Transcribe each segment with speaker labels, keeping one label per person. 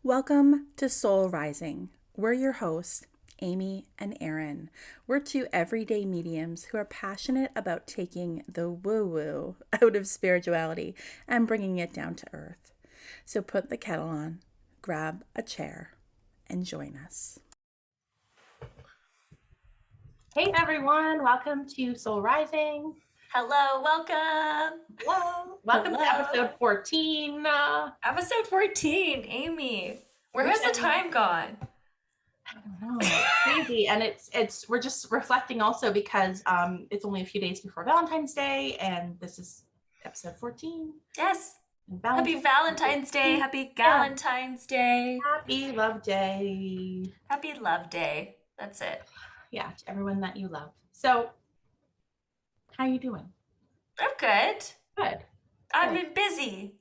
Speaker 1: Welcome to Soul Rising. We're your hosts, Amy and Erin. We're two everyday mediums who are passionate about taking the woo-woo out of spirituality and bringing it down to earth. So put the kettle on, grab a chair, and join us.
Speaker 2: Hey everyone, welcome to Soul Rising.
Speaker 3: Hello, welcome.
Speaker 2: Welcome
Speaker 3: Hello.
Speaker 2: to episode 14.
Speaker 3: Episode 14, Amy. Where has the time gone?
Speaker 2: I don't know, it's crazy. And we're just reflecting also because it's only a few days before Valentine's Day, and this is episode 14.
Speaker 3: Yes. Happy Valentine's Day. Happy Galentine's Day.
Speaker 2: Happy Love Day.
Speaker 3: Happy Love Day. That's it.
Speaker 2: Yeah, to everyone that you love. So, how you doing?
Speaker 3: I'm good.
Speaker 2: Good.
Speaker 3: I've been busy.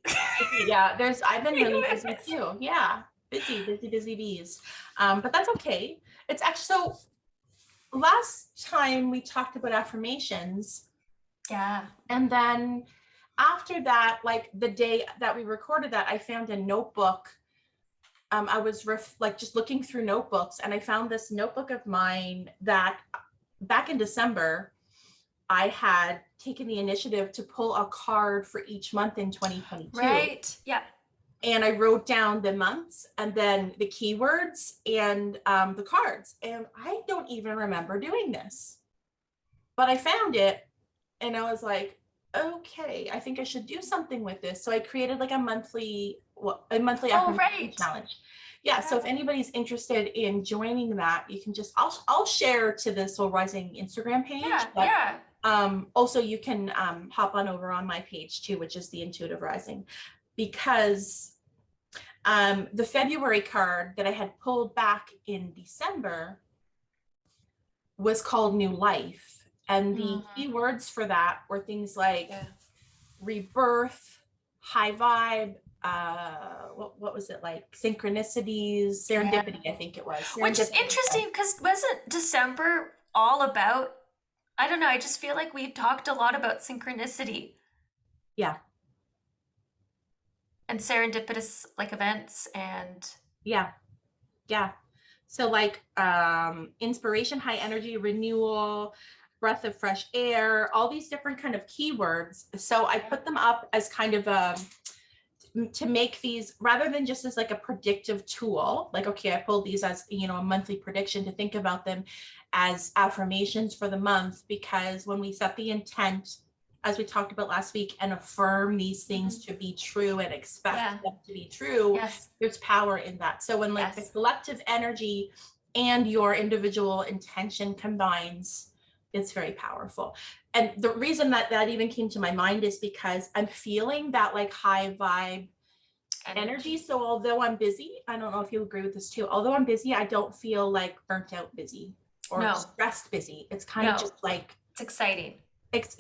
Speaker 2: Yeah, I've been really busy too. Yeah, busy bees. But that's okay. It's actually, so last time we talked about affirmations.
Speaker 3: Yeah.
Speaker 2: And then after that, like the day that we recorded that, I found a notebook. I was just looking through notebooks, and I found this notebook of mine that back in December, I had taken the initiative to pull a card for each month in 2022.
Speaker 3: Right. Yeah.
Speaker 2: And I wrote down the months and then the keywords and the cards. And I don't even remember doing this, but I found it and I was like, okay, I think I should do something with this. So I created like a monthly affirmation challenge. Yeah. So if anybody's interested in joining that, you can I'll share to the Soul Rising Instagram page.
Speaker 3: Yeah.
Speaker 2: Also you can hop on over on my page too, which is the Intuitive Rising, because the February card that I had pulled back in December was called New Life. And the key words for that were things like rebirth, high vibe, what was it, like synchronicities, serendipity, I think it was.
Speaker 3: Which is interesting because wasn't December all about, I don't know, I just feel like we talked a lot about synchronicity.
Speaker 2: Yeah.
Speaker 3: And serendipitous like events and
Speaker 2: yeah. So like inspiration, high energy, renewal, breath of fresh air, all these different kind of keywords. So I put them up as kind of to make these, rather than just as like a predictive tool, like, okay, I pulled these as, a monthly prediction, to think about them as affirmations for the month, because when we set the intent, as we talked about last week, and affirm these things to be true and expect them to be true, there's power in that. So when like the collective energy and your individual intention combines, it's very powerful. And the reason that even came to my mind is because I'm feeling that like high vibe energy. So although I'm busy, I don't know if you agree with this too, although I'm busy, I don't feel like burnt out busy or stressed busy. It's kind of just like,
Speaker 3: it's exciting.
Speaker 2: It's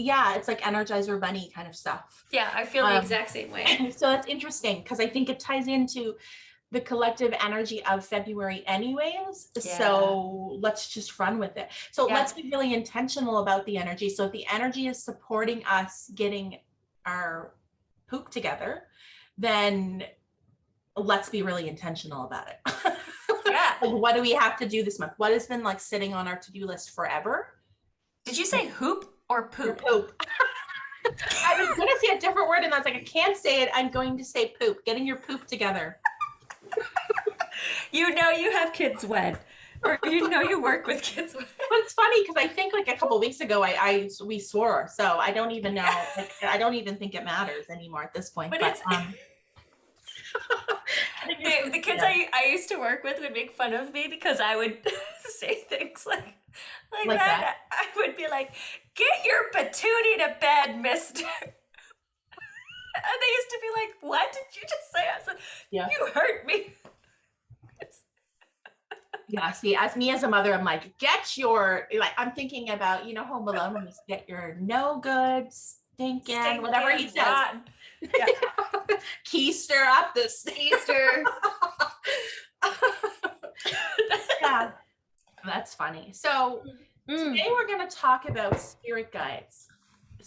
Speaker 2: like Energizer Bunny kind of stuff.
Speaker 3: Yeah, I feel the exact same way.
Speaker 2: So that's interesting because I think it ties into the collective energy of February anyways. Yeah. So let's just run with it. So let's be really intentional about the energy. So if the energy is supporting us getting our poop together, then let's be really intentional about it.
Speaker 3: Yeah.
Speaker 2: Like, what do we have to do this month? What has been like sitting on our to-do list forever?
Speaker 3: Did you say hoop or poop?
Speaker 2: Poop. I was going to say a different word and I was like, I can't say it. I'm going to say poop. Getting your poop together.
Speaker 3: You have kids when, or you work with kids when.
Speaker 2: Well, it's funny because I think like a couple of weeks ago we swore, so I don't even know. Like, I don't even think it matters anymore at this point. But it's
Speaker 3: the kids I used to work with would make fun of me because I would say things like that. I would be like, "Get your patootie to bed, mister." And they used to be like, "What did you just say?" I said, "You hurt me."
Speaker 2: Yeah, see, as a mother, I'm like, I'm thinking about, Home Alone, when you get your no good, stinking, whatever he says. Yeah. Keister up the Keister. Yeah, that's funny. So today we're going to talk about spirit guides.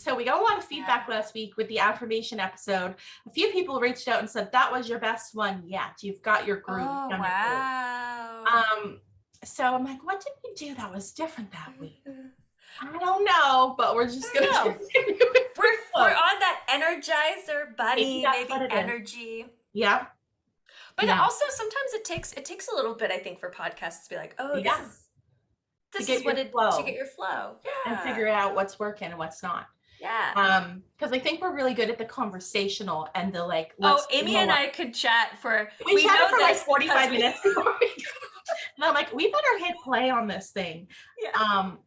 Speaker 2: So we got a lot of feedback last week with the affirmation episode. A few people reached out and said that was your best one yet. You've got your groove.
Speaker 3: Oh, wow.
Speaker 2: So I'm like, what did we do that was different that week? I don't know, but we're just gonna continue.
Speaker 3: We're on that energizer bunny, maybe energy.
Speaker 2: Yeah.
Speaker 3: But also sometimes it takes a little bit, I think, for podcasts to be like, oh, this is what it to get your flow. Yeah.
Speaker 2: And figure out what's working and what's not.
Speaker 3: Yeah.
Speaker 2: Because I think we're really good at the conversational and the like.
Speaker 3: Amy and I could chat for
Speaker 2: we chatted for like 45 minutes before we go. And I'm like, we better hit play on this thing.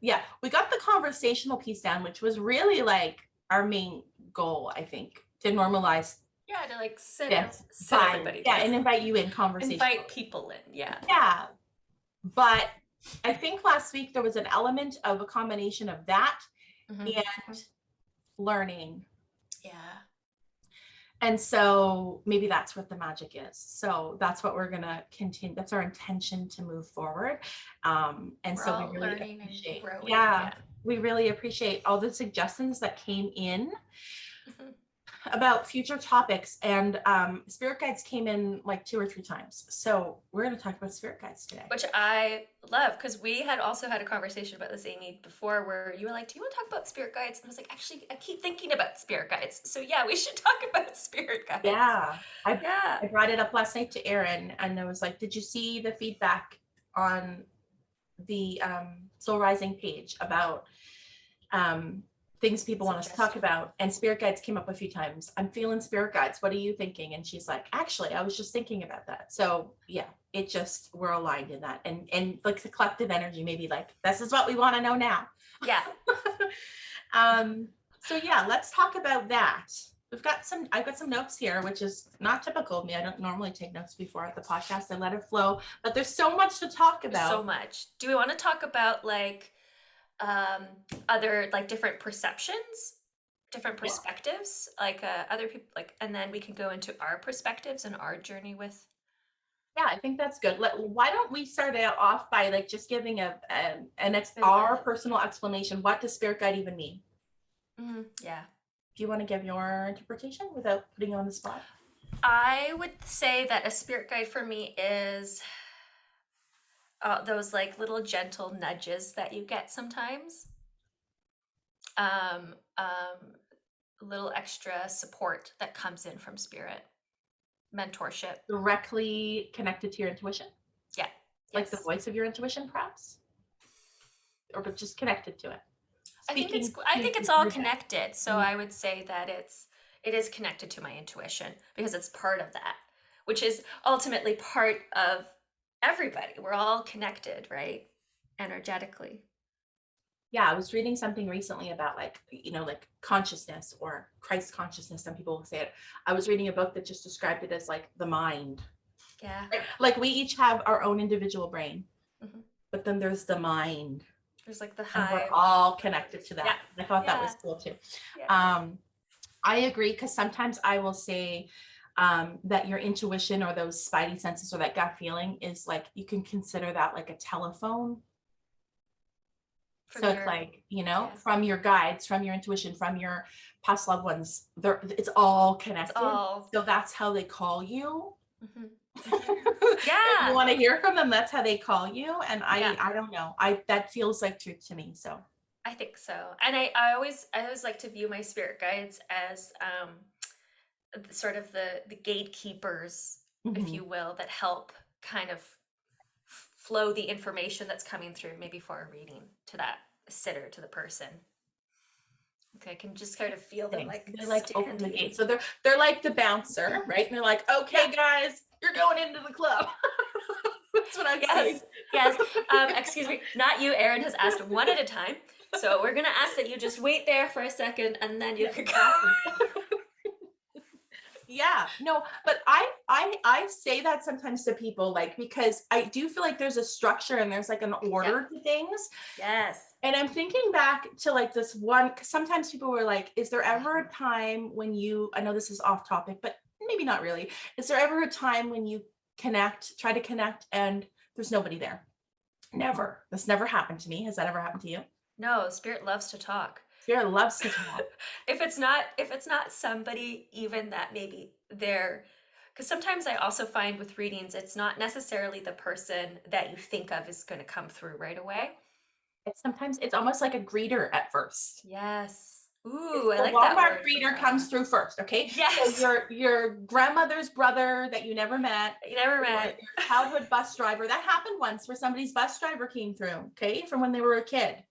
Speaker 2: Yeah. We got the conversational piece down, which was really like our main goal, I think, to normalize.
Speaker 3: Yeah, to like sit everybody down.
Speaker 2: And invite you in conversation.
Speaker 3: Invite people in, yeah.
Speaker 2: Yeah. But I think last week there was an element of a combination of that and learning.
Speaker 3: Yeah.
Speaker 2: And so maybe that's what the magic is. So that's what we're going to continue. That's our intention to move forward. And we're so we really appreciate, we really appreciate all the suggestions that came in about future topics, and spirit guides came in like 2 or 3 times. So we're going to talk about spirit guides today,
Speaker 3: which I love, because we had also had a conversation about this, Amy, before, where you were like, do you want to talk about spirit guides? And I was like, actually, I keep thinking about spirit guides, so yeah, we should talk about spirit guides.
Speaker 2: I brought it up last night to Erin, and I was like, did you see the feedback on the Soul Rising page about things people want us to talk about? And spirit guides came up a few times. I'm feeling spirit guides. What are you thinking? And she's like, actually, I was just thinking about that. So yeah, it just, we're aligned in that. And like the collective energy, maybe like, this is what we want to know now.
Speaker 3: Yeah.
Speaker 2: So yeah, let's talk about that. I've got some notes here, which is not typical of me. I don't normally take notes before at the podcast. I let it flow, but there's so much to talk about.
Speaker 3: So much. Do we want to talk about like, other like different perceptions, different perspectives, like other people, like, and then we can go into our perspectives and our journey with.
Speaker 2: Yeah, I think that's good. Why don't we start out off by like just giving our personal explanation. What does spirit guide even mean?
Speaker 3: Yeah.
Speaker 2: Do you want to give your interpretation without putting you on the spot?
Speaker 3: I would say that a spirit guide for me is those like little gentle nudges that you get sometimes. A little extra support that comes in from spirit. Mentorship.
Speaker 2: Directly connected to your intuition?
Speaker 3: Yeah.
Speaker 2: Like the voice of your intuition, perhaps? Or just connected to it?
Speaker 3: I think it's all connected. So I would say that it is connected to my intuition, because it's part of that, which is ultimately part of everybody. We're all connected, right? Energetically.
Speaker 2: Yeah, I was reading something recently about like consciousness or Christ consciousness. Some people will say it. I was reading a book that just described it as like the mind.
Speaker 3: Yeah.
Speaker 2: Right? Like we each have our own individual brain, but then there's the mind.
Speaker 3: There's like the hive.
Speaker 2: And we're all connected to that.
Speaker 3: Yeah.
Speaker 2: I thought that was cool too. Yeah. I agree, because sometimes I will say that your intuition or those spidey senses or that gut feeling is like, you can consider that like a telephone. So it's like, from your guides, from your intuition, from your past loved ones, it's all connected. So that's how they call you. If you want to hear from them, that's how they call you. And I don't know. That feels like truth to me. So
Speaker 3: I think so. And I always like to view my spirit guides as sort of the gatekeepers, if you will, that help kind of flow the information that's coming through, maybe for a reading, to that sitter, to the person. Okay, I can just kind of feel them
Speaker 2: they like open the gate. So they're like the bouncer, right? And they're like, okay, guys, you're going into the club. That's what I'm saying.
Speaker 3: Yes. Excuse me, not you. Erin has asked one at a time. So we're gonna ask that you just wait there for a second, and then you can go.
Speaker 2: Yeah, no, but I say that sometimes to people, like, because I do feel like there's a structure and there's like an order to things.
Speaker 3: Yes.
Speaker 2: And I'm thinking back to like this one, because sometimes people were like, is there ever a time when I know this is off topic, but maybe not really. Is there ever a time when you try to connect and there's nobody there? Never. This never happened to me. Has that ever happened to you?
Speaker 3: No, spirit loves to talk.
Speaker 2: Spirit loves to talk.
Speaker 3: If it's not somebody even that maybe they're, because sometimes I also find with readings, it's not necessarily the person that you think of is going to come through right away.
Speaker 2: Sometimes it's almost like a greeter at first.
Speaker 3: Yes. Ooh, I
Speaker 2: The
Speaker 3: like that
Speaker 2: Walmart
Speaker 3: word.
Speaker 2: greeter comes through first, okay?
Speaker 3: Yes.
Speaker 2: So your grandmother's brother that you never met.
Speaker 3: You never met.
Speaker 2: Your childhood bus driver. That happened once where somebody's bus driver came through, okay? From when they were a kid.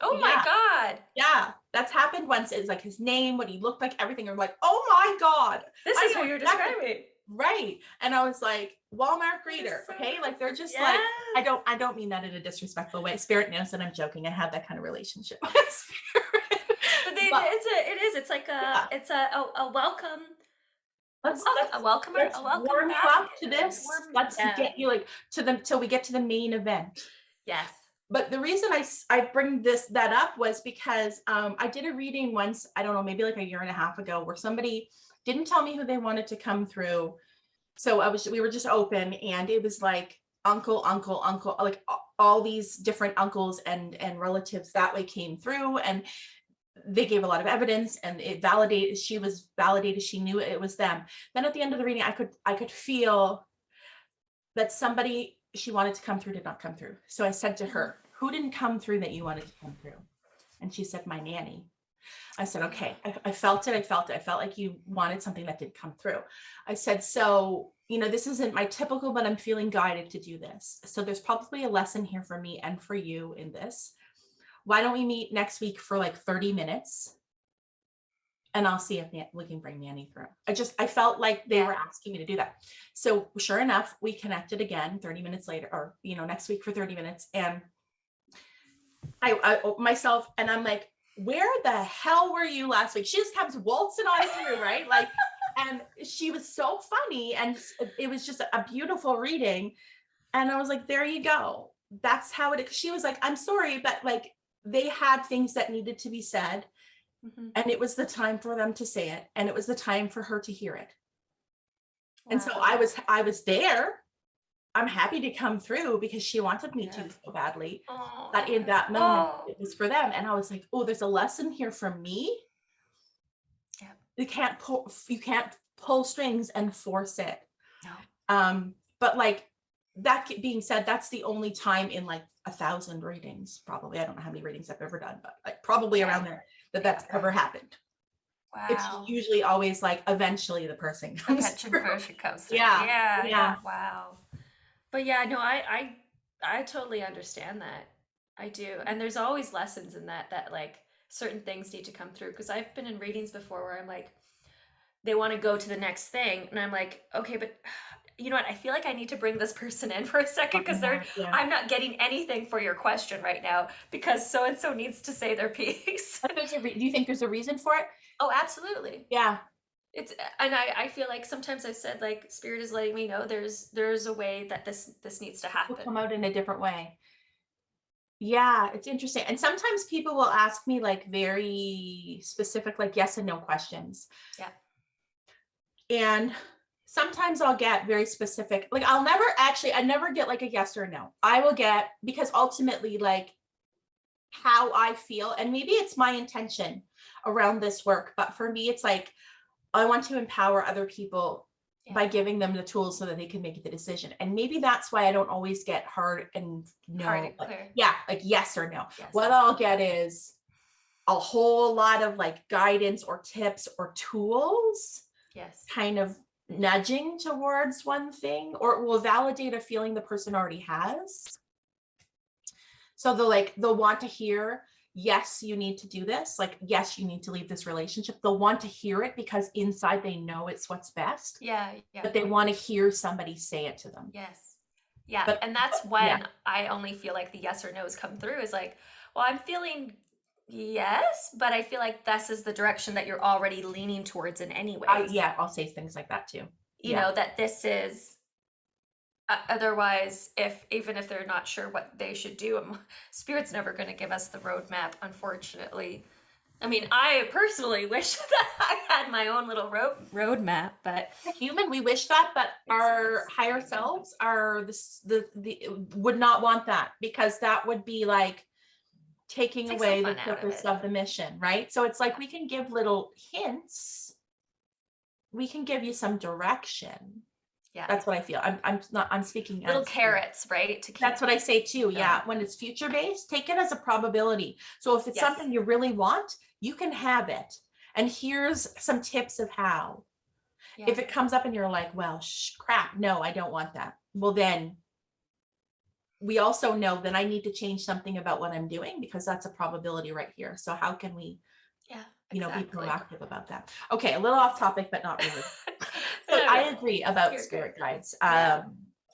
Speaker 3: Oh my God.
Speaker 2: Yeah, that's happened once. It's like his name, what he looked like, everything. I'm like, oh my God.
Speaker 3: This is who you're describing.
Speaker 2: Right. And I was like, Walmart greeter, okay? Like they're just like, I don't mean that in a disrespectful way. Spirit knows that I'm joking. I have that kind of relationship with Spirit.
Speaker 3: But it's like it's a welcome.
Speaker 2: Let's
Speaker 3: welcome
Speaker 2: warm you up to this. Let's get you like to them till we get to the main event.
Speaker 3: Yes.
Speaker 2: But the reason I bring that up was because I did a reading once, I don't know, maybe like a year and a half ago, where somebody didn't tell me who they wanted to come through. So we were just open, and it was like uncle, like all these different uncles and relatives that way came through, and they gave a lot of evidence, and she was validated. She knew it was them. Then at the end of the reading, I could feel that somebody she wanted to come through did not come through. So I said to her, who didn't come through that you wanted to come through? And she said, my nanny. I said, okay, I felt it. I felt like you wanted something that did come through. I said, so, this isn't my typical, but I'm feeling guided to do this. So there's probably a lesson here for me and for you in this. Why don't we meet next week for like 30 minutes? And I'll see if we can bring Nanny through. I felt like they were asking me to do that. So sure enough, we connected again 30 minutes later, or, next week for 30 minutes. And I myself, and I'm like, where the hell were you last week? She just comes waltzing on through, right? Like, and she was so funny. And it was just a beautiful reading. And I was like, there you go. That's how she was like, I'm sorry, but like they had things that needed to be said. Mm-hmm. And it was the time for them to say it. And it was the time for her to hear it. Wow. And so I was there. I'm happy to come through because she wanted me to so badly. But in that moment, it was for them. And I was like, oh, there's a lesson here for me. Yeah. You can't pull strings and force it. No. But like that being said, that's the only time in like 1,000 readings, probably. I don't know how many readings I've ever done, but like probably around there that's ever happened. Wow. It's usually always like eventually the person comes through. Yeah.
Speaker 3: Wow. But yeah, no, I totally understand that. I do. And there's always lessons in that like certain things need to come through. Because I've been in readings before where I'm like, they want to go to the next thing. And I'm like, okay, but you know what? I feel like I need to bring this person in for a second because I'm not getting anything for your question right now because so-and-so needs to say their piece.
Speaker 2: Do you think there's a reason for it?
Speaker 3: Oh, absolutely.
Speaker 2: Yeah.
Speaker 3: And I feel like sometimes I've said like Spirit is letting me know there's a way that this needs to happen.
Speaker 2: It'll come out in a different way. Yeah, it's interesting. And sometimes people will ask me like very specific, like yes and no questions.
Speaker 3: Yeah.
Speaker 2: And sometimes I'll get very specific. Like I never get like a yes or no. I will get, because ultimately like how I feel, and maybe it's my intention around this work, but for me, it's like, I want to empower other people by giving them the tools so that they can make the decision. And maybe that's why I don't always get hard and no.
Speaker 3: Hard and clear.
Speaker 2: Like yes or no.
Speaker 3: Yes.
Speaker 2: What I'll get is a whole lot of like guidance or tips or tools.
Speaker 3: Yes.
Speaker 2: Kind of nudging towards one thing, or it will validate a feeling the person already has. So they'll want to hear, yes, you need to do this. Like, yes, you need to leave this relationship. They'll want to hear it because inside they know it's what's best.
Speaker 3: Yeah.
Speaker 2: But they want to hear somebody say it to them.
Speaker 3: Yes. Yeah. And that's when I only feel like the yes or no's come through is like, well, I'm feeling yes, but I feel like this is the direction that you're already leaning towards in any way.
Speaker 2: I'll say things like that too.
Speaker 3: You know, that this is otherwise, even if they're not sure what they should do, Spirit's never going to give us the roadmap, unfortunately. I mean, I personally wish that I had my own little roadmap, but
Speaker 2: human, we wish that, but our higher selves are the would not want that, because that would be like taking
Speaker 3: Takes
Speaker 2: away
Speaker 3: the
Speaker 2: the
Speaker 3: fun out of
Speaker 2: purpose
Speaker 3: it.
Speaker 2: of the mission, right? So it's like we can give little hints. We can give you some direction.
Speaker 3: Yeah.
Speaker 2: That's what I feel. I'm speaking
Speaker 3: Little
Speaker 2: as
Speaker 3: carrots, right? To keep
Speaker 2: that's what I say too. Yeah.
Speaker 3: going.
Speaker 2: When it's future based, take it as a probability. So if it's
Speaker 3: Yes.
Speaker 2: something you really want, you can have it. And here's some tips of how.
Speaker 3: Yeah.
Speaker 2: If it comes up and you're like, well, crap, no, I don't want that. Well, then we also know that I need to change something about what I'm doing, because that's a probability right here. So how can we,
Speaker 3: Yeah,
Speaker 2: be
Speaker 3: exactly.
Speaker 2: proactive about that? Okay, a little off topic, but not really. So
Speaker 3: Not
Speaker 2: I
Speaker 3: really.
Speaker 2: agree about
Speaker 3: Spirit
Speaker 2: spirit guides.
Speaker 3: Yeah.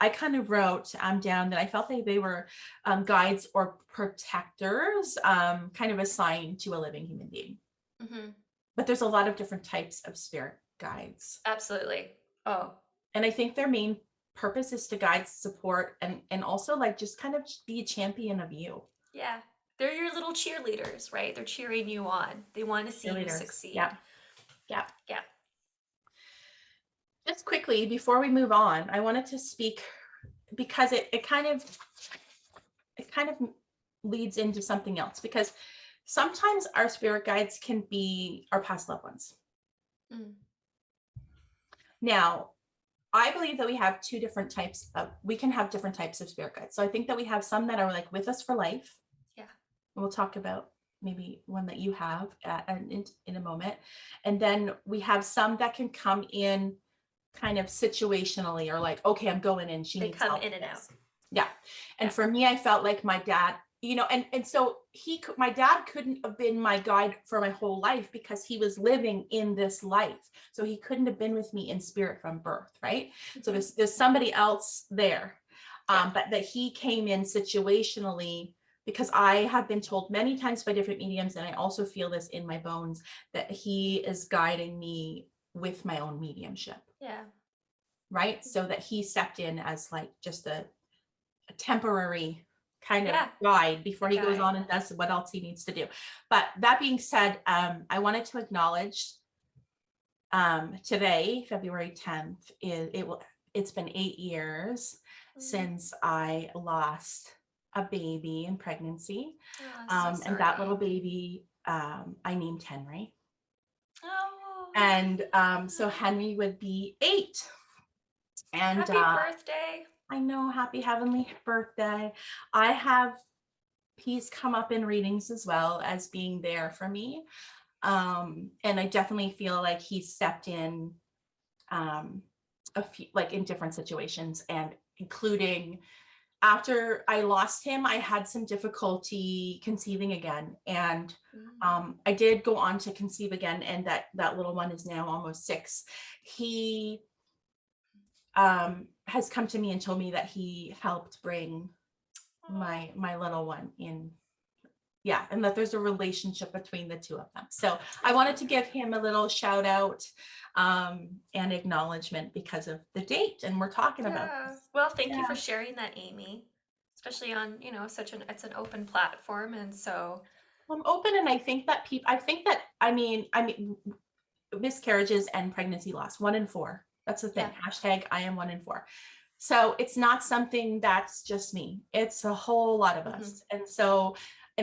Speaker 2: I kind of wrote down that I felt like they were guides or protectors, kind of assigned to a living human being.
Speaker 3: Mm-hmm.
Speaker 2: But there's a lot of different types of spirit guides.
Speaker 3: Absolutely. Oh.
Speaker 2: And I think their main purpose is to guide, support, and also like just kind of be a champion of you.
Speaker 3: Yeah. They're your little cheerleaders, right? They're cheering you on. They want to see you succeed.
Speaker 2: Yeah. Yeah.
Speaker 3: Yeah.
Speaker 2: Just quickly before we move on, I wanted to speak, because it kind of leads into something else, because sometimes our spirit guides can be our past loved ones.
Speaker 3: Mm.
Speaker 2: Now, I believe that we have we can have different types of spirit guides. So I think that we have some that are like with us for life.
Speaker 3: Yeah.
Speaker 2: And we'll talk about maybe one that you have in a moment. And then we have some that can come in kind of situationally, or like, okay, I'm going in, she
Speaker 3: They
Speaker 2: needs
Speaker 3: come
Speaker 2: help
Speaker 3: in
Speaker 2: with
Speaker 3: and
Speaker 2: this.
Speaker 3: out.
Speaker 2: Yeah. And
Speaker 3: Yeah.
Speaker 2: for me, I felt like my dad, and so my dad couldn't have been my guide for my whole life, because he was living in this life. So he couldn't have been with me in spirit from birth, right? So there's somebody else there.
Speaker 3: Yeah.
Speaker 2: But that he came in situationally, because I have been told many times by different mediums, and I also feel this in my bones, that he is guiding me with my own mediumship.
Speaker 3: Yeah.
Speaker 2: Right. So that he stepped in as like just a temporary kind of guide before he goes on and does what else he needs to do. But that being said, I wanted to acknowledge today, February 10th, it's been 8 years since I lost a baby in pregnancy.
Speaker 3: Oh,
Speaker 2: and that little baby, I named Henry.
Speaker 3: Oh.
Speaker 2: And so Henry would be 8. And
Speaker 3: happy birthday.
Speaker 2: I know, happy heavenly birthday. I have he's come up in readings as well as being there for me. And I definitely feel like he stepped in a few, like in different situations, and including after I lost him, I had some difficulty conceiving again. And I did go on to conceive again, and that little one is now almost 6. He has come to me and told me that he helped bring my little one in. Yeah, and that there's a relationship between the two of them. So I wanted to give him a little shout out and acknowledgement because of the date, and we're talking about this.
Speaker 3: Well, thank you for sharing that, Amy, especially on it's an open platform, and so
Speaker 2: I'm open, and I think that I mean miscarriages and pregnancy loss, 1 in 4. That's the thing. Hashtag I am 1 in 4. So it's not something that's just me. It's a whole lot of us. And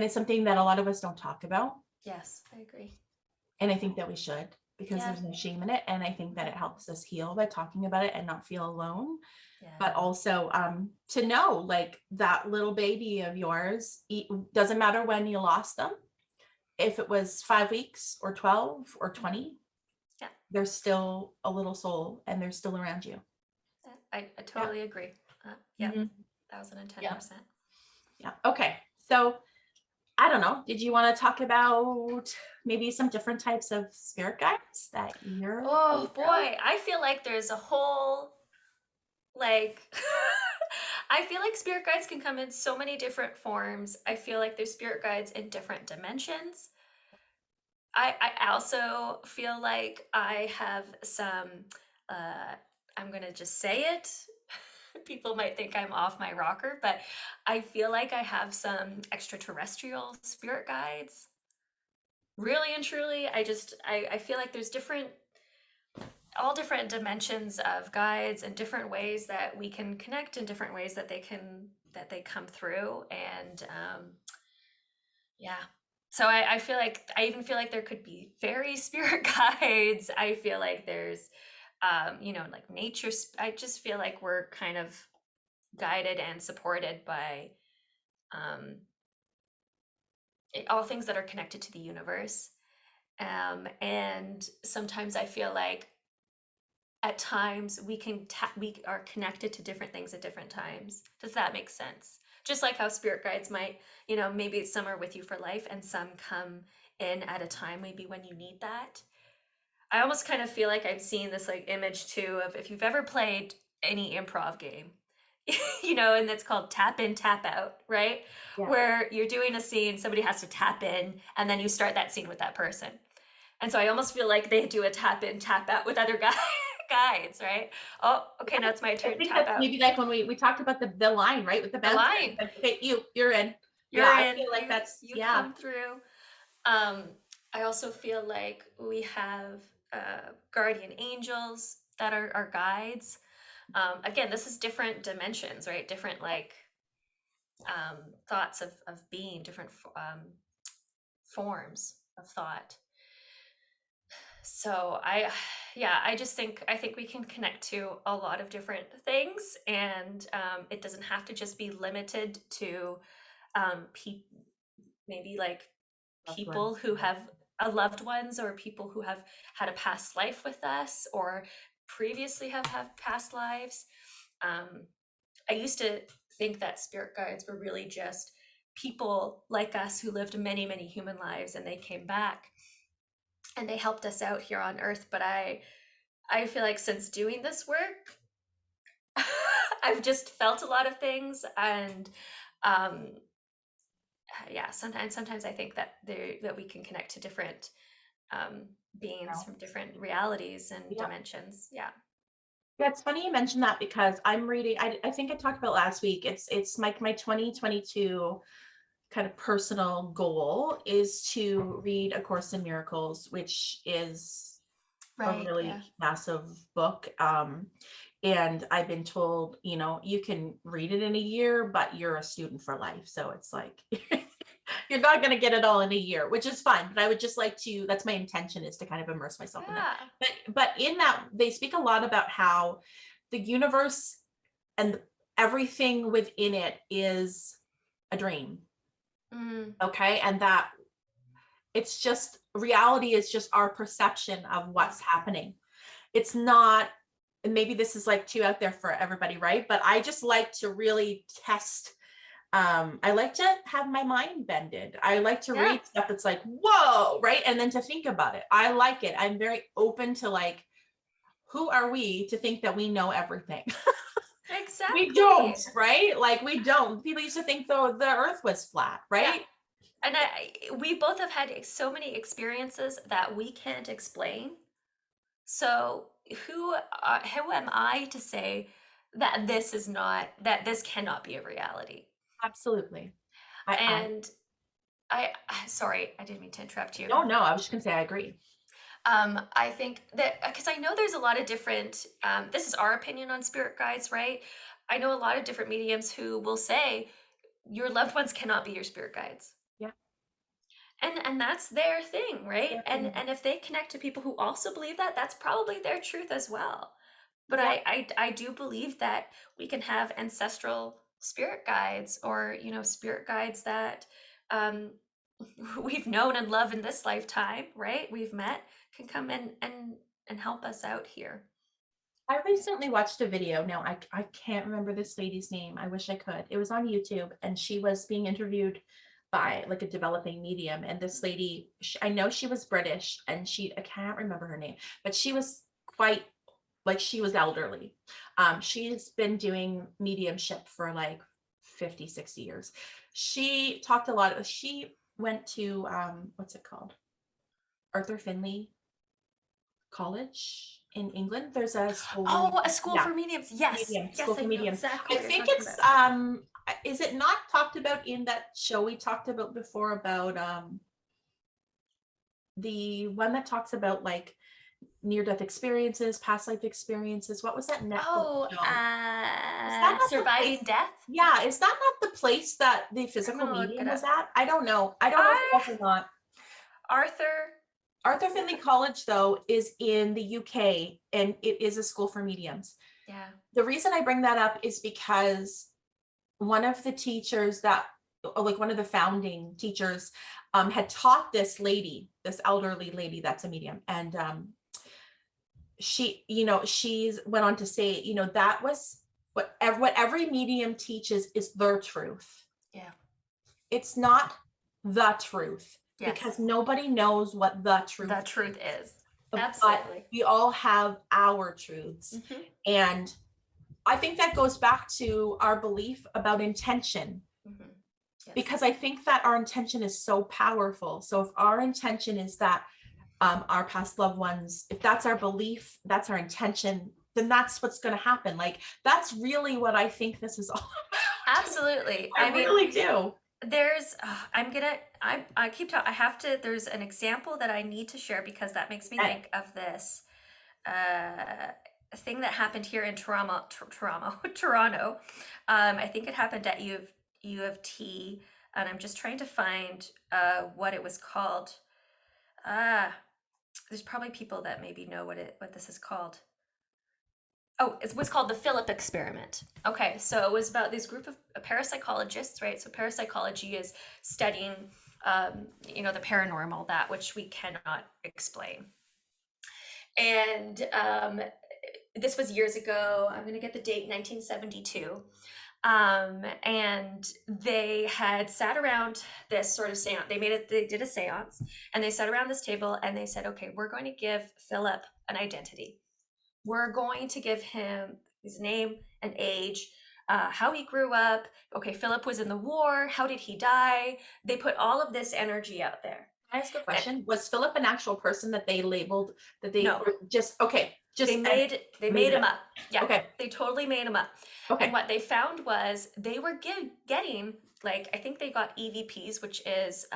Speaker 2: it's something that a lot of us don't talk about.
Speaker 3: Yes, I agree.
Speaker 2: And I think that we should, because there's no shame in it. And I think that it helps us heal by talking about it and not feel alone. But also to know, like, that little baby of yours, doesn't matter when you lost them, if it was 5 weeks or 12 or 20, there's still a little soul, and they're still around you.
Speaker 3: I totally agree. 1010%.
Speaker 2: Yeah. Okay. So I don't know. Did you want to talk about maybe some different types of spirit guides that you're?
Speaker 3: Oh boy, I feel like there's a whole I feel like spirit guides can come in so many different forms. I feel like there's spirit guides in different dimensions. I also feel like I have some, I'm going to just say it. People might think I'm off my rocker, but I feel like I have some extraterrestrial spirit guides. Really and truly, I feel like there's all different dimensions of guides, and different ways that we can connect, and different ways that they come through. And Yeah. So I feel like, I even feel like there could be fairy spirit guides. I feel like there's, like nature. I just feel like we're kind of guided and supported by um, all things that are connected to the universe. And sometimes I feel like at times we are connected to different things at different times. Does that make sense? Just like how spirit guides might, maybe some are with you for life and some come in at a time maybe when you need that. I almost kind of feel like I've seen this like image too of, if you've ever played any improv game, and it's called tap in, tap out, right?
Speaker 2: Yeah.
Speaker 3: Where you're doing a scene, somebody has to tap in, and then you start that scene with that person. And so I almost feel like they do a tap in, tap out with other guides, right? Oh, okay, now it's my
Speaker 2: I
Speaker 3: turn.
Speaker 2: think
Speaker 3: Tap
Speaker 2: that's
Speaker 3: out.
Speaker 2: maybe like when we talked about the line, right? With the
Speaker 3: The
Speaker 2: bouncer.
Speaker 3: line.
Speaker 2: Like, okay, you're in.
Speaker 3: You're
Speaker 2: I
Speaker 3: in.
Speaker 2: feel like that's
Speaker 3: You come through. I also feel like we have guardian angels that are our guides. Again, this is different dimensions, right? Different like thoughts of being, different forms of thought. So I think we can connect to a lot of different things, and it doesn't have to just be limited to maybe like
Speaker 2: Loved
Speaker 3: people
Speaker 2: ones.
Speaker 3: who have loved ones, or people who have had a past life with us, or previously have past lives. I used to think that spirit guides were really just people like us who lived many, many human lives and they came back and they helped us out here on earth. But I feel like since doing this work, I've just felt a lot of things, and sometimes I think that that we can connect to different beings from different realities and dimensions. Yeah.
Speaker 2: Yeah, it's funny you mentioned that because I'm reading, I think I talked about last week. It's my 2022 kind of personal goal is to read A Course in Miracles, which is a really massive book. And I've been told, you can read it in a year, but you're a student for life. So it's like you're not going to get it all in a year, which is fine. But I would just like to, that's my intention, is to kind of immerse myself in that. But in that, they speak a lot about how the universe and everything within it is a dream. Okay. And that it's just, reality is just our perception of what's happening. It's not, and maybe this is like too out there for everybody, right? But I just like to really test. I like to have my mind bended. I like to read stuff that's like, whoa, right? And then to think about it. I like it. I'm very open to like, who are we to think that we know everything?
Speaker 3: Exactly.
Speaker 2: We don't, right? Like we don't. People used to think the earth was flat, right?
Speaker 3: Yeah. And we both have had so many experiences that we can't explain. So who am I to say that this cannot be a reality?
Speaker 2: Absolutely.
Speaker 3: Sorry, I didn't mean to interrupt you.
Speaker 2: No, I was just gonna say I agree.
Speaker 3: I think that because I know there's a lot of different, this is our opinion on spirit guides, right? I know a lot of different mediums who will say your loved ones cannot be your spirit guides.
Speaker 2: Yeah.
Speaker 3: And that's their thing, right? And if they connect to people who also believe that, that's probably their truth as well. But I do believe that we can have ancestral spirit guides, or spirit guides that we've known and loved in this lifetime, right? We've met, can come in and help us out here.
Speaker 2: I recently watched a video. Now I can't remember this lady's name. I wish I could. It was on YouTube, and she was being interviewed by like a developing medium. And this lady, I know she was British, and I can't remember her name, but she was quite like, she was elderly. She's been doing mediumship for like 50, 60 years. She talked a lot. She went to what's it called? Arthur Findlay College in England. There's a school.
Speaker 3: A school for mediums. Yes.
Speaker 2: School for mediums.
Speaker 3: Exactly
Speaker 2: I think it's is it not talked about in that show we talked about before about the one that talks about like near-death experiences, past life experiences. What was that Netflix show? Is that not
Speaker 3: Surviving
Speaker 2: place?
Speaker 3: death?
Speaker 2: Yeah, is that not the place that the physical medium was at? I don't know. I don't know if it was or not. Arthur Findlay College, though, is in the UK, and it is a school for mediums.
Speaker 3: Yeah.
Speaker 2: The reason I bring that up is because one of the teachers that, like one of the founding teachers, had taught this lady, this elderly lady that's a medium, and she's went on to say, that was what every medium teaches is their truth.
Speaker 3: Yeah.
Speaker 2: It's not the truth.
Speaker 3: Yes.
Speaker 2: Because nobody knows what the truth
Speaker 3: is. Absolutely.
Speaker 2: But we all have our truths. Mm-hmm. And I think that goes back to our belief about intention. Mm-hmm. Yes. Because I think that our intention is so powerful. So if our intention is that our past loved ones, if that's our belief, that's our intention, then that's what's going to happen. Like, that's really what I think this is all about.
Speaker 3: Absolutely.
Speaker 2: I really do.
Speaker 3: There's, I keep talking, I have to, there's an example that I need to share because that makes me think of this thing that happened here in Toronto. I think it happened at U of T, and I'm just trying to find what it was called. There's probably people that maybe know what this is called. Oh, it was called the Philip experiment. Okay, so it was about this group of parapsychologists, right? So parapsychology is studying, the paranormal, that which we cannot explain. And this was years ago. I'm going to get the date, 1972. And they had sat around this sort of seance. They did a seance, and they sat around this table and they said, okay, we're going to give Philip an identity. We're going to give him his name and age, how he grew up. Okay, Philip was in the war. How did he die? They put all of this energy out there.
Speaker 2: Can I ask a question? Was Philip an actual person that they labeled, that they
Speaker 3: no.
Speaker 2: They
Speaker 3: made him up. Yeah,
Speaker 2: okay.
Speaker 3: They totally made him up. Okay. And what they found was they were getting, like, I think they got EVPs, which is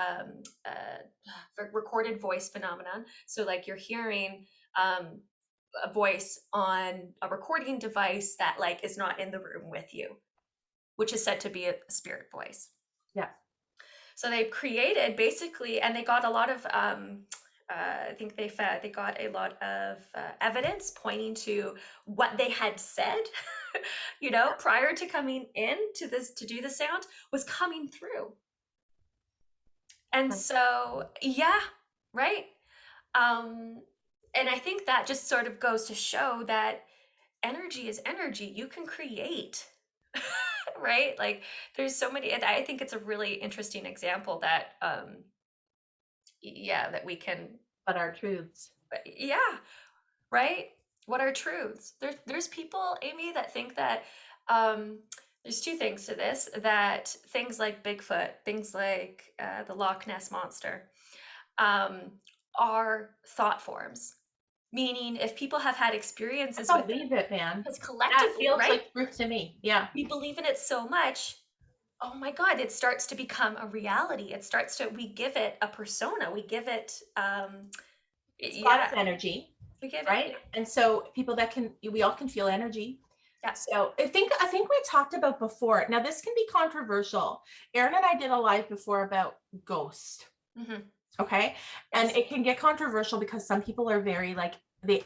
Speaker 3: recorded voice phenomenon. So like you're hearing a voice on a recording device that like is not in the room with you, which is said to be a spirit voice.
Speaker 2: Yeah.
Speaker 3: So they created basically, and they got a lot of I think they got a lot of evidence pointing to what they had said, prior to coming in to do the sound was coming through. And so, yeah, right. And I think that just sort of goes to show that energy is energy. You can create, right? Like there's so many, I think it's a really interesting example that, that we can.
Speaker 2: But our truths.
Speaker 3: Yeah, right? What are truths? There's people, Amy, that think that there's two things to this, that things like Bigfoot, things like the Loch Ness Monster are thought forms. Meaning if people have had experiences
Speaker 2: with it, man.
Speaker 3: It's collectively,
Speaker 2: that feels
Speaker 3: right?
Speaker 2: like truth to me. Yeah.
Speaker 3: We believe in it so much. Oh my God, it starts to become a reality. We give it a persona. We give it
Speaker 2: it's got energy. We give right? And so people we all can feel energy. Yeah. So I think we talked about before. Now this can be controversial. Erin and I did a live before about ghost. Mm-hmm. Okay. And it can get controversial because some people are very like, they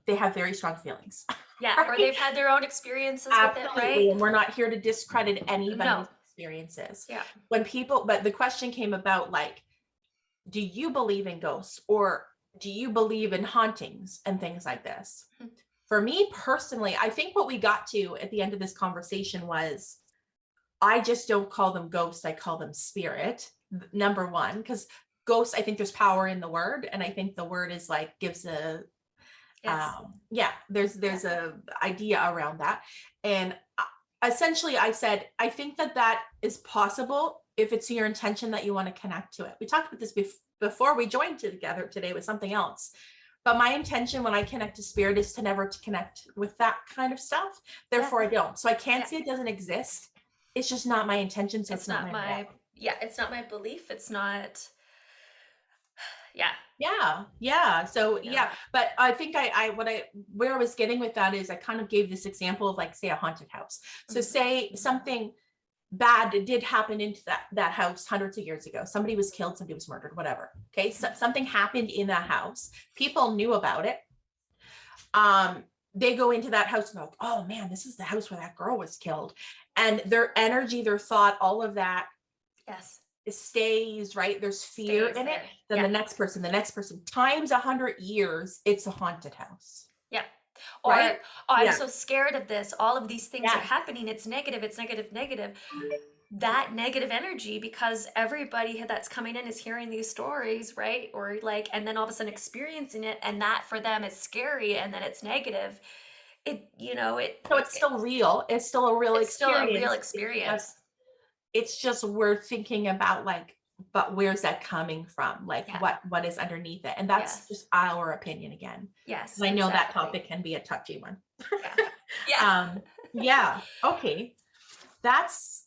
Speaker 2: have very strong feelings.
Speaker 3: Yeah. Right? Or they've had their own experiences with it, right?
Speaker 2: And we're not here to discredit anybody's experiences.
Speaker 3: Yeah.
Speaker 2: But the question came about like, do you believe in ghosts or do you believe in hauntings and things like this? Mm-hmm. For me personally, I think what we got to at the end of this conversation was, I just don't call them ghosts. I call them spirit. Number one, because ghosts, I think there's power in the word, and I think the word is like gives a there's a idea around that. And essentially I said I think that is possible if it's your intention that you want to connect to it. We talked about this before we joined together today with something else, but my intention when I connect to spirit is to never to connect with that kind of stuff. Therefore I don't. So I can't say it doesn't exist. It's just not my intention. So it's not my
Speaker 3: it's not my belief. It's not,
Speaker 2: Yeah. So but I think where I was getting with that is I kind of gave this example of like, say, a haunted house. So say something bad did happen into that house hundreds of years ago. Somebody was killed, somebody was murdered, whatever. Okay. So something happened in that house. People knew about it. They go into that house and they're like, oh man, this is the house where that girl was killed. And their energy, their thought, all of that.
Speaker 3: Yes.
Speaker 2: It stays, right? There's fear in it. Then the next person, times 100 years, it's a haunted house.
Speaker 3: Yeah. Or,
Speaker 2: right?
Speaker 3: I'm so scared of this. All of these things are happening. It's negative. That negative energy, because everybody that's coming in is hearing these stories, right? Or like, and then all of a sudden experiencing it, and that for them is scary, and then it's negative. So it's still real. It's still a real experience. Still a real experience.
Speaker 2: It's just we're thinking about like, but where's that coming from? Like what is underneath it? And that's just our opinion again.
Speaker 3: Yes.
Speaker 2: And I know that topic can be a touchy one.
Speaker 3: Yeah.
Speaker 2: Okay. That's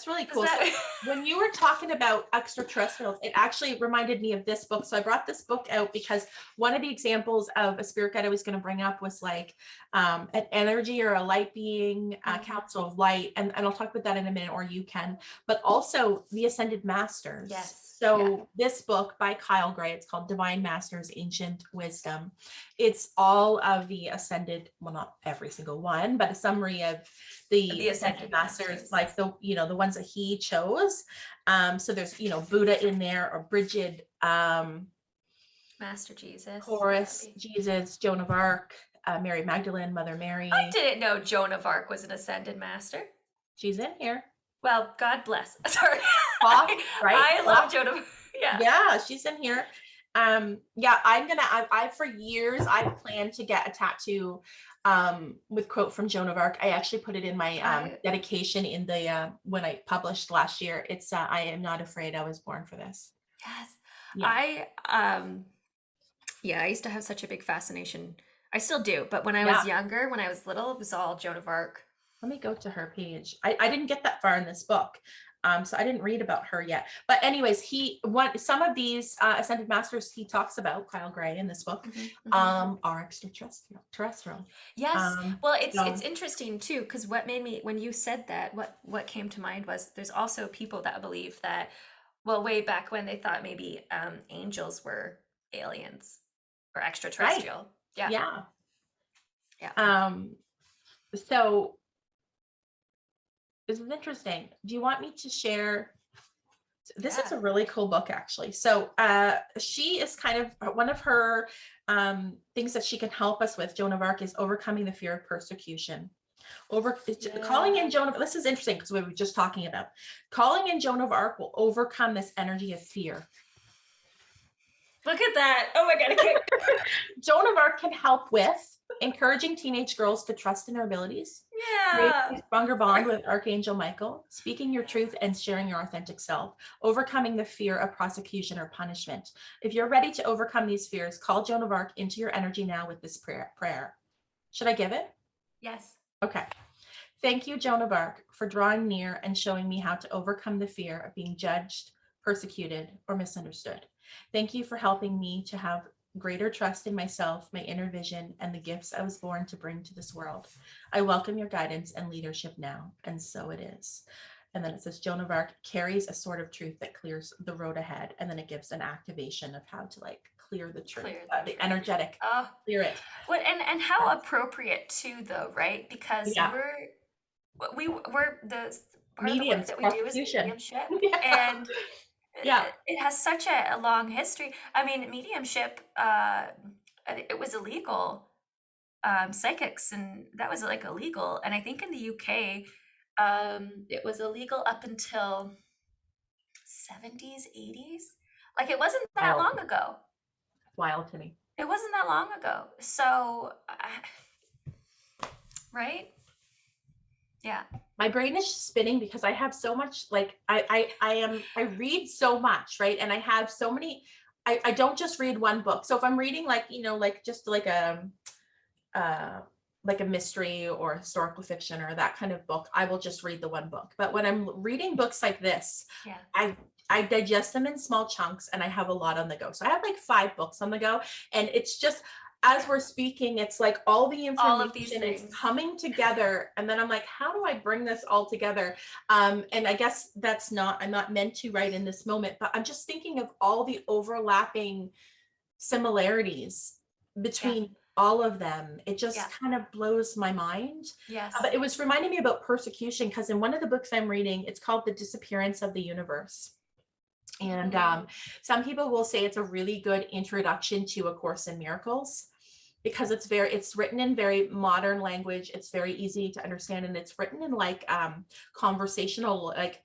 Speaker 2: really cool. So when you were talking about extraterrestrials, it actually reminded me of this book. So I brought this book out because one of the examples of a spirit guide I was going to bring up was like an energy or a light being, council of light. And I'll talk about that in a minute, or you can, but also the Ascendant Masters.
Speaker 3: Yes.
Speaker 2: So this book by Kyle Gray, it's called Divine Masters, Ancient Wisdom. It's all of the Ascended, well, not every single one, but a summary of the Ascended Masters, like the ones that he chose. So there's, Buddha in there, or Bridget,
Speaker 3: Master Jesus,
Speaker 2: Horus, Jesus, Joan of Arc, Mary Magdalene, Mother Mary.
Speaker 3: I didn't know Joan of Arc was an Ascended Master.
Speaker 2: She's in here.
Speaker 3: Well, God bless. Sorry.
Speaker 2: Right?
Speaker 3: I love Joan of Arc.
Speaker 2: Yeah, she's in here. I for years I planned to get a tattoo with quote from Joan of Arc. I actually put it in my dedication in the when I published last year. It's I am not afraid, I was born for this.
Speaker 3: Yes. I used to have such a big fascination. I still do, but when I was younger, when I was little, it was all Joan of Arc.
Speaker 2: Let me go to her page. I didn't get that far in this book. So I didn't read about her yet. But anyways, some of these Ascended Masters he talks about, Kyle Gray, in this book, are extraterrestrial.
Speaker 3: Yes. Well, it's interesting too, because what made me, when you said that, what came to mind was there's also people that believe that, well, way back when they thought maybe angels were aliens or extraterrestrial.
Speaker 2: Right. Yeah. So this is interesting. Do you want me to share? This is a really cool book, actually. So she is kind of one of her things that she can help us with, Joan of Arc, is overcoming the fear of persecution. Calling in Joan of, this is interesting because we were just talking about calling in Joan of Arc will overcome this energy of fear.
Speaker 3: Look at that. Oh my God.
Speaker 2: Joan of Arc can help with encouraging teenage girls to trust in their abilities. Creating a stronger bond with Archangel Michael, speaking your truth and sharing your authentic self, overcoming the fear of prosecution or punishment. If you're ready to overcome these fears, call Joan of Arc into your energy now with this prayer. Should I give it?
Speaker 3: Yes.
Speaker 2: Okay. Thank you, Joan of Arc, for drawing near and showing me how to overcome the fear of being judged, persecuted, or misunderstood. Thank you for helping me to have greater trust in myself, my inner vision, and the gifts I was born to bring to this world. I welcome your guidance and leadership now, and so it is. And then it says Joan of Arc carries a sword of truth that clears the road ahead, and then it gives an activation of how to like clear the truth, the energetic, clear it.
Speaker 3: Well, and how appropriate too, though, right? Because we're the part
Speaker 2: mediums,
Speaker 3: of the work that we do is mediumship, and it has such a long history. I mean, mediumship, it was illegal. Psychics, and that was like illegal. And I think in the UK, it was illegal up until 70s, 80s. Like it wasn't that long ago.
Speaker 2: Wild to me.
Speaker 3: It wasn't that long ago. So, right? Yeah.
Speaker 2: My brain is spinning because I have so much, like I read so much, right? And I have so many, I don't just read one book. So if I'm reading like, like just like like a mystery or historical fiction or that kind of book, I will just read the one book. But when I'm reading books like this, I digest them in small chunks, and I have a lot on the go. So I have like 5 books on the go, and it's just, as we're speaking, it's like all the information is coming together, and then I'm like, how do I bring this all together? And I guess I'm not meant to right in this moment, but I'm just thinking of all the overlapping similarities between all of them. It just kind of blows my mind.
Speaker 3: Yes.
Speaker 2: But it was reminding me about persecution, because in one of the books I'm reading, it's called The Disappearance of the Universe. And some people will say it's a really good introduction to A Course in Miracles, because it's written in very modern language. It's very easy to understand, and it's written in like conversational, like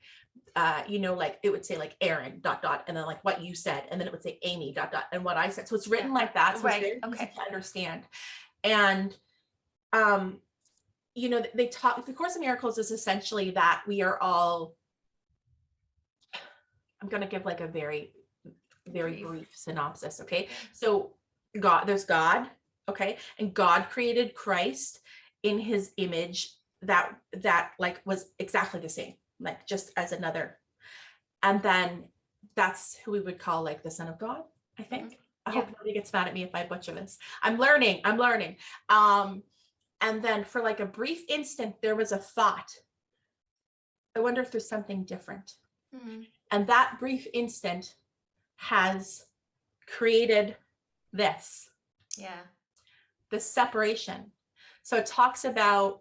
Speaker 2: like it would say like Erin ... and then like what you said, and then it would say Amy ... and what I said. So it's written like that, so it's very easy to understand. And they talk, the Course in Miracles is essentially that we are all, I'm going to give like a very, very brief synopsis. Okay. So there's God. Okay. And God created Christ in his image that like was exactly the same, like just as another. And then that's who we would call like the Son of God, I think. I hope nobody gets mad at me if I butcher this. I'm learning. And then for like a brief instant, there was a thought, I wonder if there's something different. And that brief instant has created this. The separation. So it talks about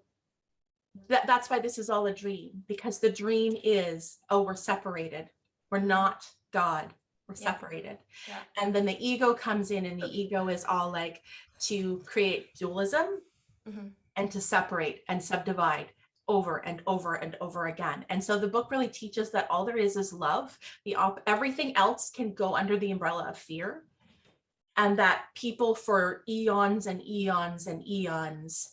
Speaker 2: that's why this is all a dream, because the dream is, oh, we're separated. We're not God. We're separated. And then the ego comes in, and the ego is all like to create dualism and to separate and subdivide over and over and over again. And so the book really teaches that all there is love. Everything else can go under the umbrella of fear. And that people for eons and eons and eons,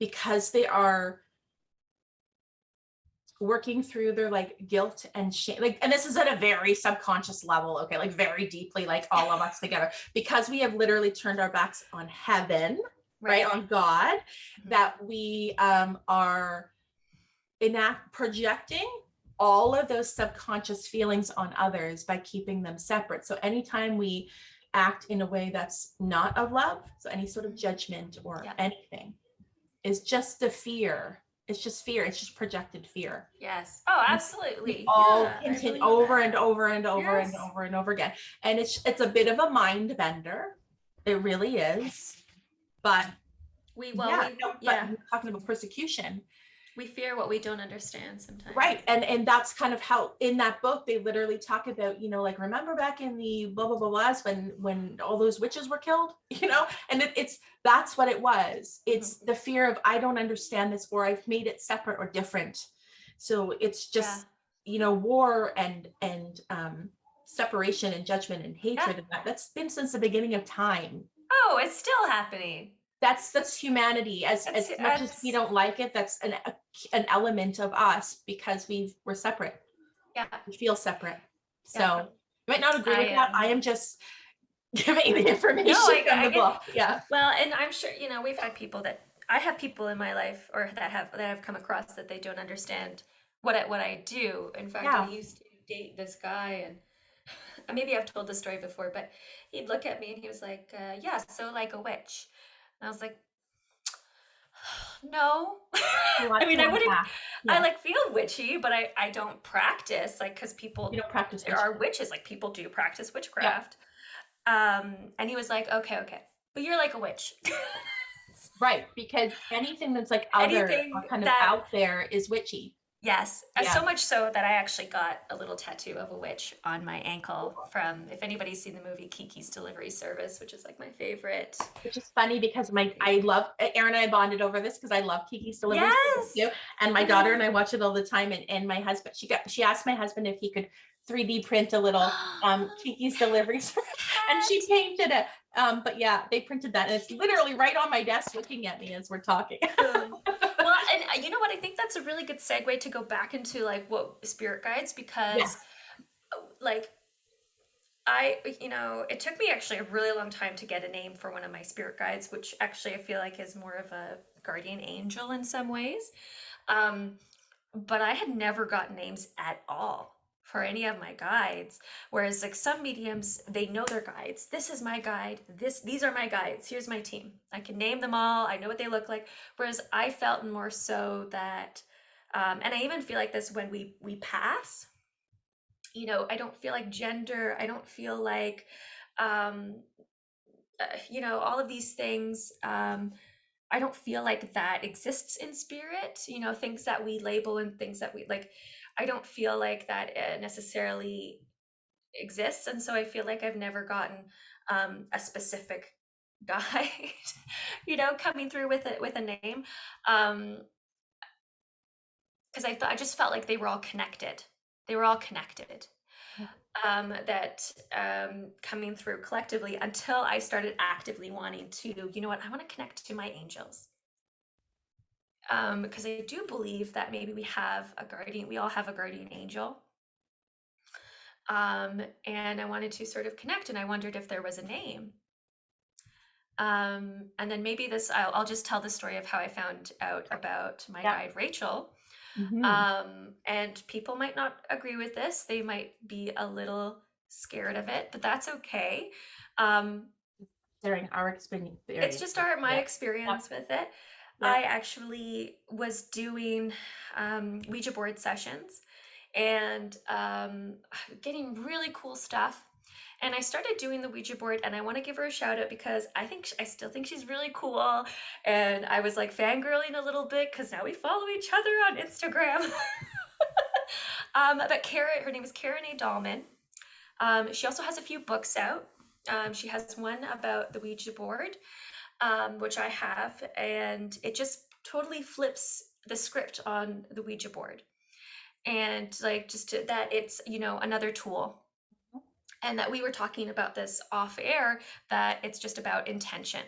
Speaker 2: because they are working through their like guilt and shame, like, and this is at a very subconscious level, okay, like very deeply, like all of us together, because we have literally turned our backs on heaven, right, on God, that we are projecting all of those subconscious feelings on others by keeping them separate. So anytime we act in a way that's not of love, so any sort of judgment or anything, is just the fear. It's just fear. It's just projected fear.
Speaker 3: Yes. Oh, absolutely.
Speaker 2: We all continue over and over and over and over and over again. And it's a bit of a mind bender. It really is. But we're talking about persecution.
Speaker 3: We fear what we don't understand sometimes.
Speaker 2: Right. And that's kind of how in that book they literally talk about, like, remember back in the blah, blah, blah, blahs when all those witches were killed, and that's what it was. It's the fear of, I don't understand this, or I've made it separate or different. So it's just, war and separation and judgment and hatred. And that's been since the beginning of time.
Speaker 3: Oh, it's still happening.
Speaker 2: That's humanity. As much as we don't like it, that's an element of us, because we're separate. We feel separate. So you might not agree with that. I am just giving the information from the book.
Speaker 3: Well, and I'm sure I have people in my life, or that have come across, that they don't understand what I do. In fact, I used to date this guy, and maybe I've told this story before, but he'd look at me and he was like, so like a witch. And I was like, no. I mean, I wouldn't, I like feel witchy, but I don't practice, like, because people,
Speaker 2: you don't practice
Speaker 3: there are witches, like people do practice witchcraft. And he was like, okay, but you're like a witch.
Speaker 2: Right, because anything that's like other or kind of out there is witchy.
Speaker 3: Yes, so much so that I actually got a little tattoo of a witch on my ankle from, if anybody's seen the movie Kiki's Delivery Service, which is like my favorite.
Speaker 2: Which is funny because I love, Erin and I bonded over this because I love Kiki's Delivery Service too. And my daughter and I watch it all the time. And my husband, she asked my husband if he could 3D print a little Kiki's Delivery Service, and she painted it. But they printed that, and it's literally right on my desk looking at me as we're talking.
Speaker 3: Well, and you know what? I think that's a really good segue to go back into like what spirit guides, because like it took me actually a really long time to get a name for one of my spirit guides, which actually I feel like is more of a guardian angel in some ways. But I had never gotten names at all for any of my guides. Whereas like some mediums, they know their guides. This is my guide. These are my guides. Here's my team. I can name them all. I know what they look like. Whereas I felt more so that, and I even feel like this when we pass. I don't feel like gender. I don't feel like, all of these things. I don't feel like that exists in spirit. Things that we label and things that we like. I don't feel like that necessarily exists, and so I feel like I've never gotten a specific guide, coming through with a name, because I just felt like they were all connected. They were all connected. That coming through collectively until I started actively wanting to, you know what, I want to connect to my angels. Because I do believe that maybe we all have a guardian angel. And I wanted to sort of connect, and I wondered if there was a name. And then maybe I'll just tell the story of how I found out about my guide, Rachel. And people might not agree with this. They might be a little scared of it, but that's okay.
Speaker 2: During our experience.
Speaker 3: It's just my experience with it. Yeah. I actually was doing Ouija board sessions and getting really cool stuff. And I started doing the Ouija board, and I want to give her a shout out because I still think she's really cool. And I was like fangirling a little bit because now we follow each other on Instagram. But her name is Karen A. Dahlman. She also has a few books out. She has one about the Ouija board, which I have, and it just totally flips the script on the Ouija board. And like that it's, another tool. And that we were talking about this off air, that it's just about intention.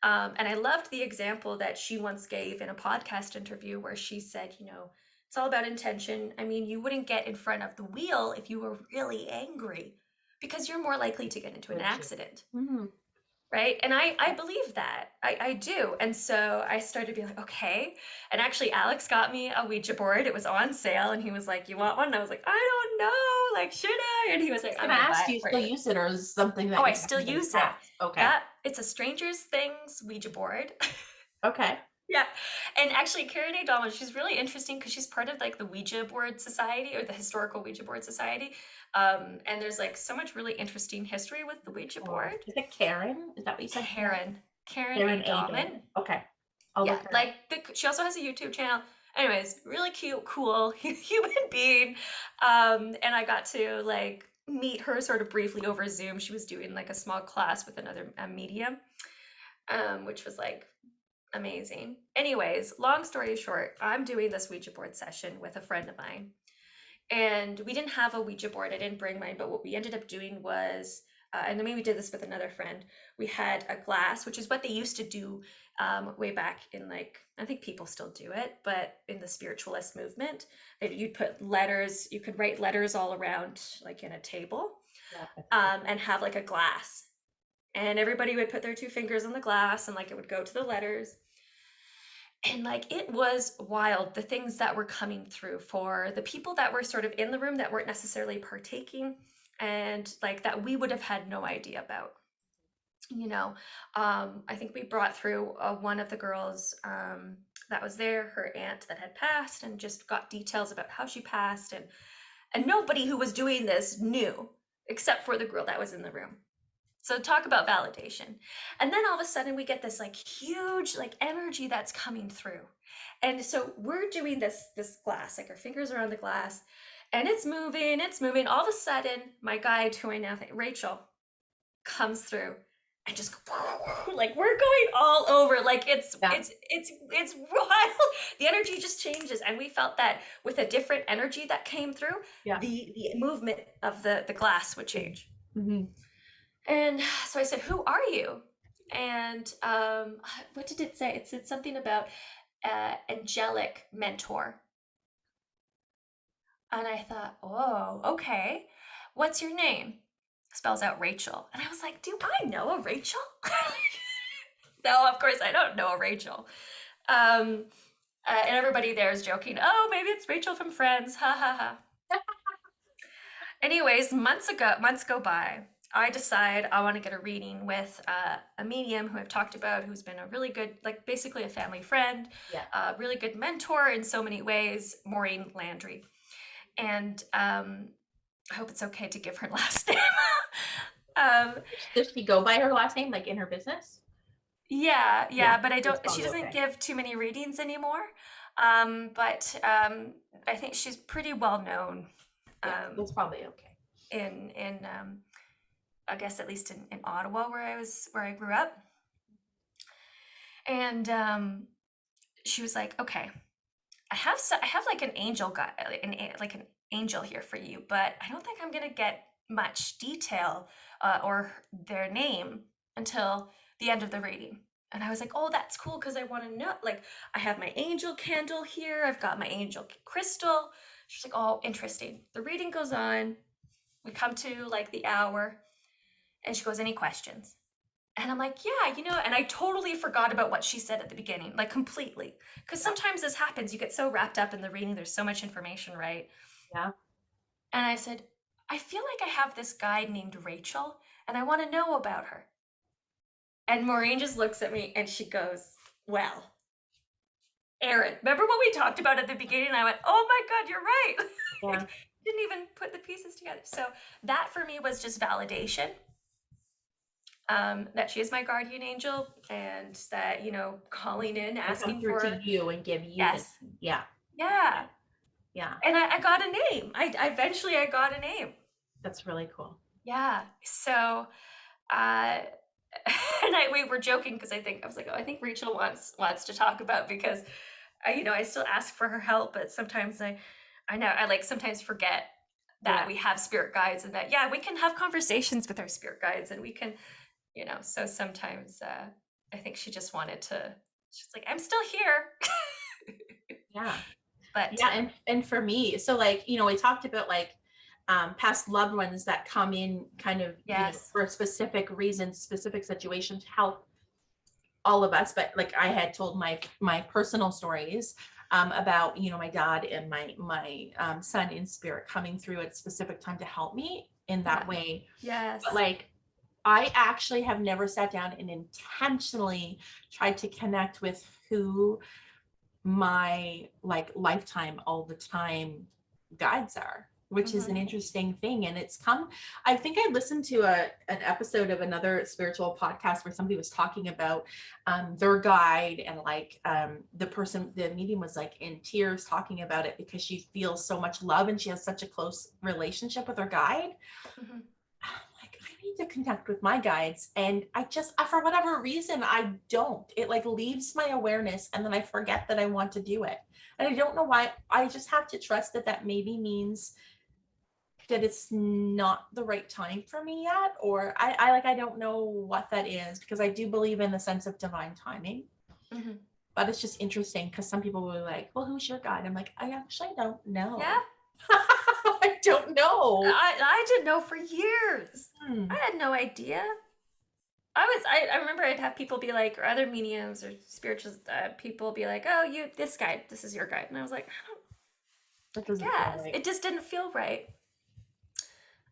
Speaker 3: And I loved the example that she once gave in a podcast interview where she said, it's all about intention. I mean, you wouldn't get in front of the wheel if you were really angry because you're more likely to get into an accident. Mm-hmm. Right. And I believe that. I do. And so I started to be like, okay. And actually, Alex got me a Ouija board. It was on sale. And he was like, you want one? And I was like, I don't know. Like, should I? And he was like,
Speaker 2: I'm going to ask, do you still use it, or is it something that
Speaker 3: I still use it.
Speaker 2: Okay.
Speaker 3: Yeah. It's a Strangers Things Ouija board.
Speaker 2: Okay.
Speaker 3: Yeah. And actually, Karen A. Dahlman, she's really interesting because she's part of like the Ouija Board Society, or the Historical Ouija Board Society. And there's like so much really interesting history with the Ouija board.
Speaker 2: Is it Karen? Is that what you said?
Speaker 3: Karen A. Dahlman.
Speaker 2: Okay.
Speaker 3: She also has a YouTube channel. Anyways, really cute, cool human being. And I got to like meet her sort of briefly over Zoom. She was doing like a small class with another medium, which was like amazing. Anyways, long story short, I'm doing this Ouija board session with a friend of mine, and we didn't have a Ouija board. I didn't bring mine, but what we ended up doing was, and then we did this with another friend. We had a glass, which is what they used to do way back in, like, I think people still do it, but in the spiritualist movement, you'd put letters, you could write letters all around, like in a table, and have like a glass. And everybody would put their 2 fingers on the glass, and like it would go to the letters. And like, it was wild, the things that were coming through for the people that were sort of in the room that weren't necessarily partaking, and like that we would have had no idea about. I think we brought through one of the girls that was there, her aunt that had passed, and just got details about how she passed. And nobody who was doing this knew, except for the girl that was in the room. So talk about validation. And then all of a sudden we get this like huge like energy that's coming through. And so we're doing this glass, like our fingers are on the glass, and it's moving. All of a sudden, my guide, who I now think, Rachel, comes through and just like we're going all over. Like it's wild. The energy just changes. And we felt that with a different energy that came through, the movement of the glass would change. Mm-hmm. And so I said, who are you? And what did it say? It said something about angelic mentor. And I thought, oh, okay. What's your name? spells out Rachel. And I was like, do I know a Rachel? No, of course I don't know a Rachel. And everybody there is joking, oh, maybe it's Rachel from Friends, ha ha ha. Anyways, months go by. I decide I want to get a reading with a medium who I've talked about, who's been a really good, like basically a family friend, a really good mentor in so many ways, Maureen Landry. And I hope it's okay to give her last name.
Speaker 2: Does she go by her last name, like in her business?
Speaker 3: Yeah, but she doesn't give too many readings anymore. But I think she's pretty well known.
Speaker 2: That's probably okay.
Speaker 3: In I guess at least in Ottawa where I grew up. And she was like, okay, I have like an angel like an angel here for you, but I don't think I'm gonna get much detail or their name until the end of the reading. And I was like, oh, that's cool, because I want to know, like, I have my angel candle here, I've got my angel crystal. She's like, oh, interesting. The reading goes on, we come to like the hour, and she goes, any questions? And I'm like, yeah, and I totally forgot about what she said at the beginning, like completely. Because sometimes this happens, you get so wrapped up in the reading, there's so much information, right?
Speaker 2: Yeah.
Speaker 3: And I said, I feel like I have this guide named Rachel, and I want to know about her. And Maureen just looks at me and she goes, well, Erin, remember what we talked about at the beginning? And I went, oh my God, you're right.
Speaker 2: Yeah.
Speaker 3: Didn't even put the pieces together. So that for me was just validation. That she is my guardian angel, and that, calling in, asking for
Speaker 2: to you and give you.
Speaker 3: Yes.
Speaker 2: Yeah.
Speaker 3: And I got a name. I eventually got a name.
Speaker 2: That's really cool.
Speaker 3: Yeah. So, and we were joking because I was like, oh, I think Rachel wants to talk about, because I still ask for her help, but sometimes I like sometimes forget that we have spirit guides, and that we can have conversations with our spirit guides, and we can, so sometimes I think she just wanted to. She's like, I'm still here.
Speaker 2: Yeah.
Speaker 3: But
Speaker 2: and for me, so like, we talked about like past loved ones that come in kind of for specific reasons, specific situations, help all of us. But like I had told my personal stories about, my dad and my son in spirit coming through at a specific time to help me in that way.
Speaker 3: Yes.
Speaker 2: But like, I actually have never sat down and intentionally tried to connect with who my like lifetime, all the time guides are, which is an interesting thing. And it's I think I listened to an episode of another spiritual podcast where somebody was talking about their guide, and like the medium was like in tears talking about it because she feels so much love and she has such a close relationship with her guide. Like, I need to connect with my guides, and I just, for whatever reason, I don't. It like leaves my awareness, and then I forget that I want to do it, and I don't know why. I just have to trust that maybe means that it's not the right time for me yet, or I don't know what that is, because I do believe in the sense of divine timing. But it's just interesting because some people were like, well, who's your guide? I'm like, I actually don't know.
Speaker 3: Yeah.
Speaker 2: I don't know.
Speaker 3: I didn't know for years. I had no idea. I remember I'd have people be like, or other mediums or spiritual people be like, oh, this is your guide. And I was like, right. It just didn't feel right.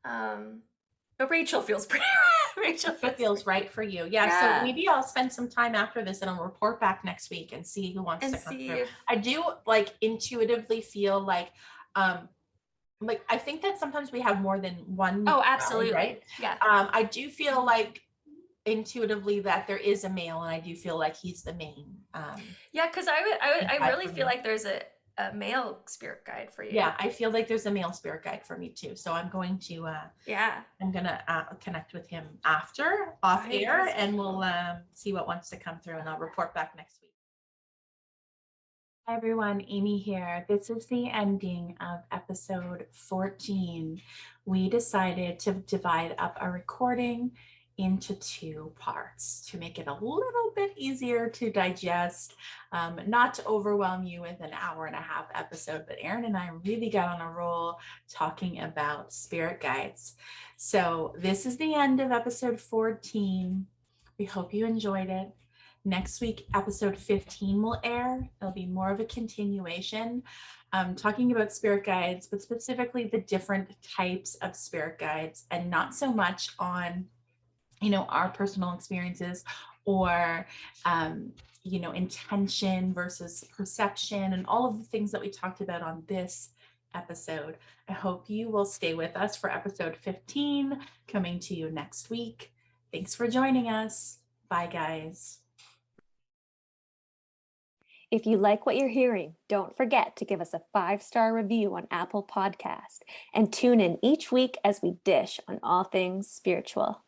Speaker 3: But Rachel feels pretty right. Rachel
Speaker 2: feels right for you. Yeah. So maybe I'll spend some time after this and I'll report back next week and see who wants to come through. I do like intuitively feel like I think that sometimes we have more than one.
Speaker 3: Oh, absolutely.
Speaker 2: Right? Yeah. I do feel like intuitively that there is a male, and I do feel like he's the main.
Speaker 3: Yeah, because I really feel like there's a male spirit guide for you.
Speaker 2: Yeah, I feel like there's a male spirit guide for me too. So I'm going to I'm gonna connect with him off air, and we'll see what wants to come through, and I'll report back next week. Hi everyone, Amy here. This is the ending of episode 14. We decided to divide up our recording into 2 parts to make it a little bit easier to digest, not to overwhelm you with an 1.5-hour episode. But Erin and I really got on a roll talking about spirit guides. So this is the end of episode 14. We hope you enjoyed it. Next week, episode 15 will air. It'll be more of a continuation, talking about spirit guides, but specifically the different types of spirit guides, and not so much on, our personal experiences or, intention versus perception and all of the things that we talked about on this episode. I hope you will stay with us for episode 15, coming to you next week. Thanks for joining us. Bye, guys.
Speaker 4: If you like what you're hearing, don't forget to give us a 5-star review on Apple Podcast and tune in each week as we dish on all things spiritual.